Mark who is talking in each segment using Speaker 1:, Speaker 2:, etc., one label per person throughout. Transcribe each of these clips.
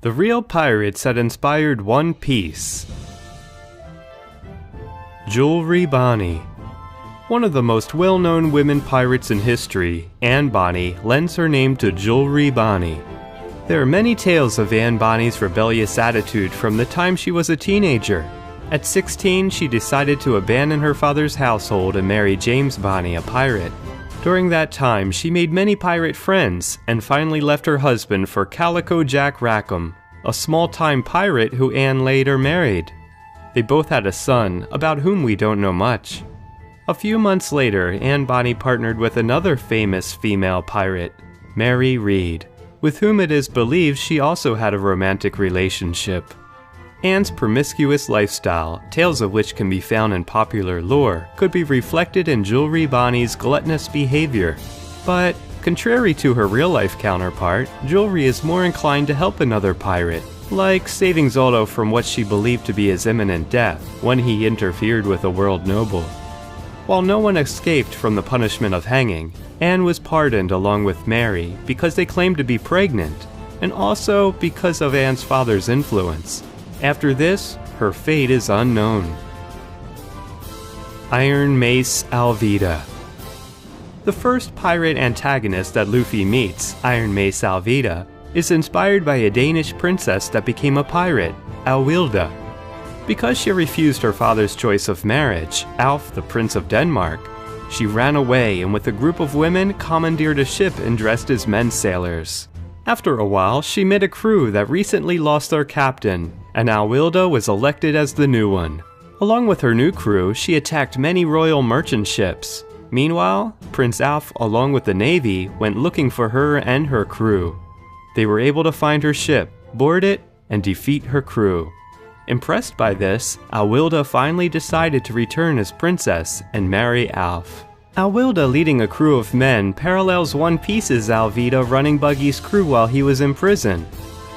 Speaker 1: The real pirates that inspired One Piece. Jewelry Bonney. One of the most well-known women pirates in history, Anne Bonny, lends her name to Jewelry Bonney. There are many tales of Anne Bonny's rebellious attitude from the time she was a teenager. At 16, she decided to abandon her father's household and marry James Bonny, a pirate. During that time, she made many pirate friends and finally left her husband for Calico Jack Rackham, a small-time pirate who Anne later married. They both had a son, about whom we don't know much. A few months later, Anne Bonny partnered with another famous female pirate, Mary Read, with whom it is believed she also had a romantic relationship. Anne's promiscuous lifestyle, tales of which can be found in popular lore, could be reflected in Jewelry Bonney's gluttonous behavior. But, contrary to her real-life counterpart, Jewelry is more inclined to help another pirate, like saving Zoro from what she believed to be his imminent death when he interfered with a world noble. While no one escaped from the punishment of hanging, Anne was pardoned along with Mary because they claimed to be pregnant, and also because of Anne's father's influence. After this, her fate is unknown. Iron Mace Alvida. The first pirate antagonist that Luffy meets, Iron Mace Alvida, is inspired by a Danish princess that became a pirate, Alwilda. Because she refused her father's choice of marriage, Alf, the Prince of Denmark, she ran away and with a group of women commandeered a ship and dressed as men sailors. After a while, she met a crew that recently lost their captain, and Alwilda was elected as the new one. Along with her new crew, she attacked many royal merchant ships. Meanwhile, Prince Alf, along with the navy, went looking for her and her crew. They were able to find her ship, board it, and defeat her crew. Impressed by this, Alwilda finally decided to return as princess and marry Alf. Alwilda, leading a crew of men, parallels One Piece's Alvida running Buggy's crew while he was in prison.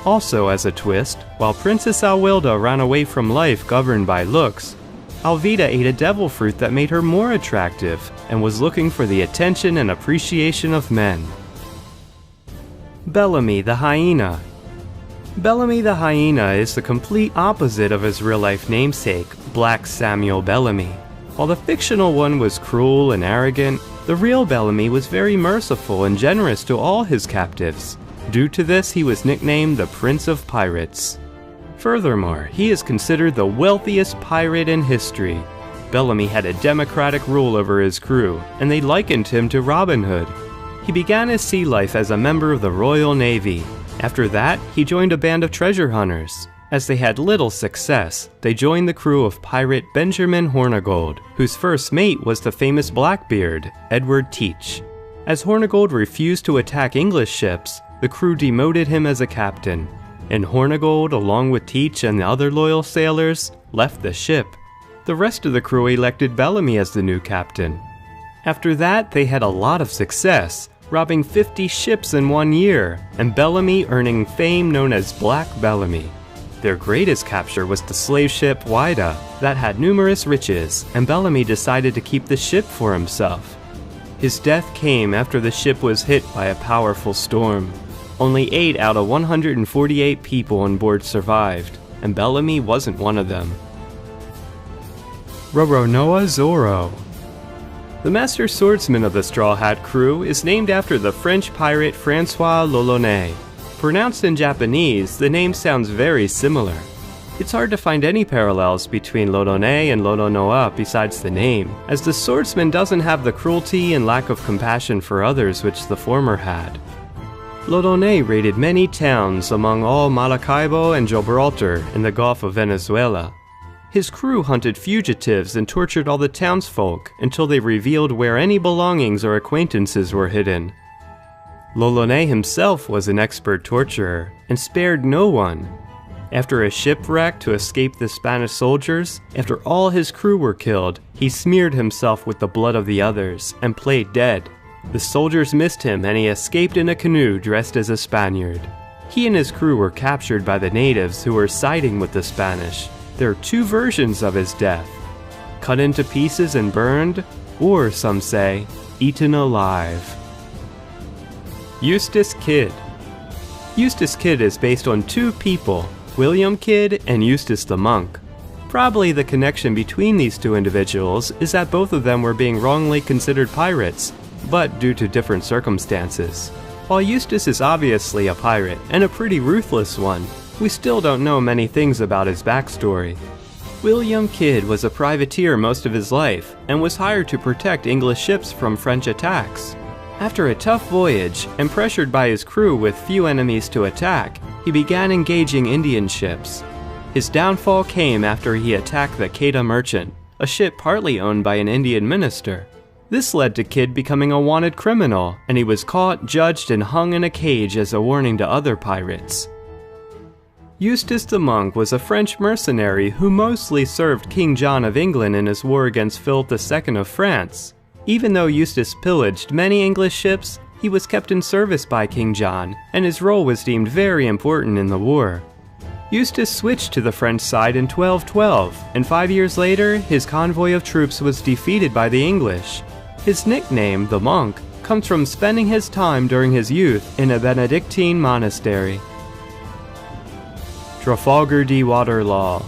Speaker 1: Also, as a twist, while Princess Alwilda ran away from life governed by looks, Alvida ate a devil fruit that made her more attractive and was looking for the attention and appreciation of men. Bellamy the Hyena. Bellamy the Hyena is the complete opposite of his real-life namesake, Black Samuel Bellamy. While the fictional one was cruel and arrogant, the real Bellamy was very merciful and generous to all his captives. Due to this, he was nicknamed the Prince of Pirates. Furthermore, he is considered the wealthiest pirate in history. Bellamy had a democratic rule over his crew, and they likened him to Robin Hood. He began his sea life as a member of the Royal Navy. After that, he joined a band of treasure hunters. As they had little success, they joined the crew of pirate Benjamin Hornigold, whose first mate was the famous Blackbeard, Edward Teach. As Hornigold refused to attack English ships, the crew demoted him as a captain, and Hornigold, along with Teach and the other loyal sailors, left the ship. The rest of the crew elected Bellamy as the new captain. After that, they had a lot of success, robbing 50 ships in 1 year, and Bellamy earning fame known as Black Bellamy. Their greatest capture was the slave ship Whydah that had numerous riches, and Bellamy decided to keep the ship for himself. His death came after the ship was hit by a powerful storm. Only 8 out of 148 people on board survived, and Bellamy wasn't one of them. Roronoa Zoro. The master swordsman of the Straw Hat crew is named after the French pirate François l'Olonnais. Pronounced in Japanese, the name sounds very similar. It's hard to find any parallels between l'Olonnais and Roronoa besides the name, as the swordsman doesn't have the cruelty and lack of compassion for others which the former had. L'Olonnais raided many towns among all Maracaibo and Gibraltar in the Gulf of Venezuela. His crew hunted fugitives and tortured all the townsfolk until they revealed where any belongings or acquaintances were hidden. L'Olonnais himself was an expert torturer and spared no one. After a shipwreck to escape the Spanish soldiers, after all his crew were killed, he smeared himself with the blood of the others and played dead. The soldiers missed him and he escaped in a canoe dressed as a Spaniard. He and his crew were captured by the natives who were siding with the Spanish. There are 2 versions of his death: cut into pieces and burned, or some say, eaten alive. Eustace Kidd. Eustace Kidd is based on two people, William Kidd and Eustace the Monk. Probably the connection between these two individuals is that both of them were being wrongly considered pirates, but due to different circumstances. While Eustace is obviously a pirate, and a pretty ruthless one, we still don't know many things about his backstory. William Kidd was a privateer most of his life, and was hired to protect English ships from French attacks. After a tough voyage, and pressured by his crew with few enemies to attack, he began engaging Indian ships. His downfall came after he attacked the Quedagh Merchant, a ship partly owned by an Indian minister. This led to Kidd becoming a wanted criminal, and he was caught, judged, and hung in a cage as a warning to other pirates. Eustace the Monk was a French mercenary who mostly served King John of England in his war against Philip II of France. Even though Eustace pillaged many English ships, he was kept in service by King John, and his role was deemed very important in the war. Eustace switched to the French side in 1212, and 5 years later, his convoy of troops was defeated by the English. His nickname, the Monk, comes from spending his time during his youth in a Benedictine monastery. Trafalgar de Waterloo.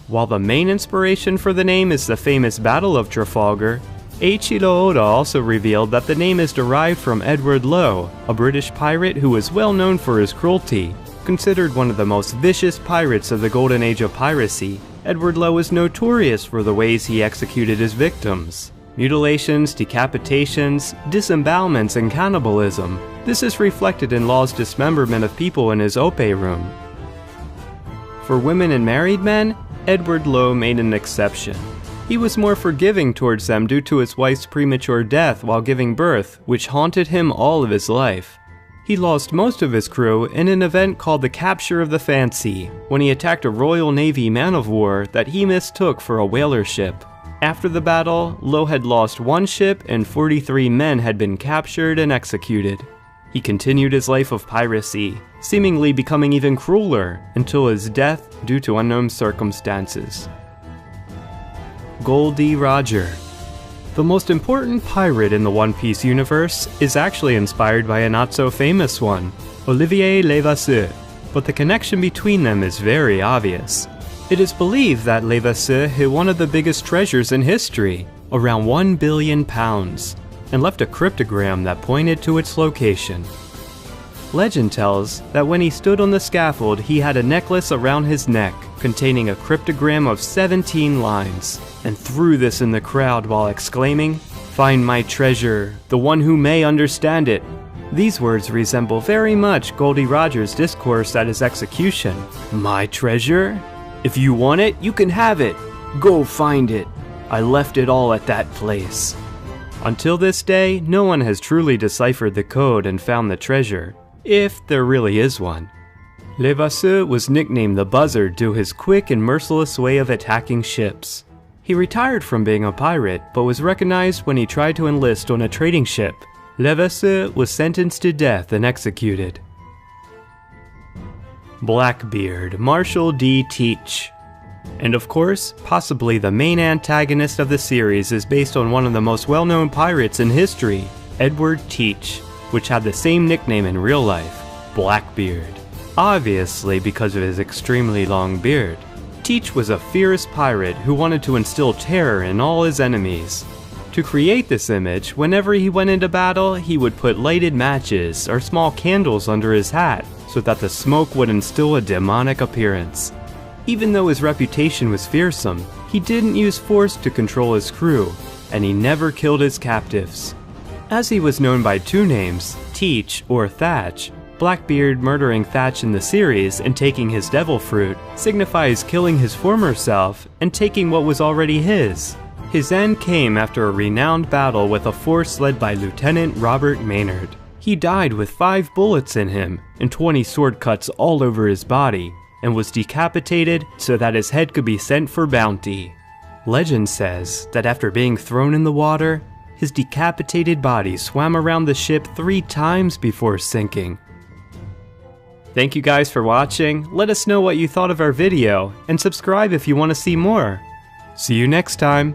Speaker 1: While the main inspiration for the name is the famous Battle of Trafalgar, Eiichiro Oda also revealed that the name is derived from Edward Lowe, a British pirate who was well known for his cruelty. Considered one of the most vicious pirates of the golden age of piracy, Edward Lowe was notorious for the ways he executed his victims. Mutilations, decapitations, disembowelments, and cannibalism. This is reflected in Lowe's dismemberment of people in his Ope room. For women and married men, Edward Lowe made an exception. He was more forgiving towards them due to his wife's premature death while giving birth, which haunted him all of his life. He lost most of his crew in an event called the Capture of the Fancy, when he attacked a Royal Navy man-of-war that he mistook for a whaler ship. After the battle, Lowe had lost 1 ship and 43 men had been captured and executed. He continued his life of piracy, seemingly becoming even crueler until his death due to unknown circumstances. Gol D. Roger. The most important pirate in the One Piece universe is actually inspired by a not-so-famous one, Olivier Levasseur, but the connection between them is very obvious. It is believed that Levasseur hid one of the biggest treasures in history, around £1 billion, and left a cryptogram that pointed to its location. Legend tells that when he stood on the scaffold, he had a necklace around his neck containing a cryptogram of 17 lines, and threw this in the crowd while exclaiming, "Find my treasure, the one who may understand it." These words resemble very much Goldie Roger's discourse at his execution. "My treasure? If you want it, you can have it. Go find it. I left it all at that place." Until this day, no one has truly deciphered the code and found the treasure, if there really is one. Levasseur was nicknamed the Buzzard due to his quick and merciless way of attacking ships. He retired from being a pirate, but was recognized when he tried to enlist on a trading ship. Levasseur was sentenced to death and executed. Blackbeard, Marshall D. Teach. And of course, possibly the main antagonist of the series is based on one of the most well-known pirates in history, Edward Teach, which had the same nickname in real life, Blackbeard. Obviously because of his extremely long beard. Teach was a fierce pirate who wanted to instill terror in all his enemies. To create this image, whenever he went into battle, he would put lighted matches or small candles under his hat so that the smoke would instill a demonic appearance. Even though his reputation was fearsome, he didn't use force to control his crew, and he never killed his captives. As he was known by 2 names, Teach or Thatch, Blackbeard murdering Thatch in the series and taking his devil fruit signifies killing his former self and taking what was already his. His end came after a renowned battle with a force led by Lieutenant Robert Maynard. He died with 5 bullets in him and 20 sword cuts all over his body, and was decapitated so that his head could be sent for bounty. Legend says that after being thrown in the water, his decapitated body swam around the ship 3 times before sinking. Thank you guys for watching. Let us know what you thought of our video, and subscribe if you want to see more. See you next time.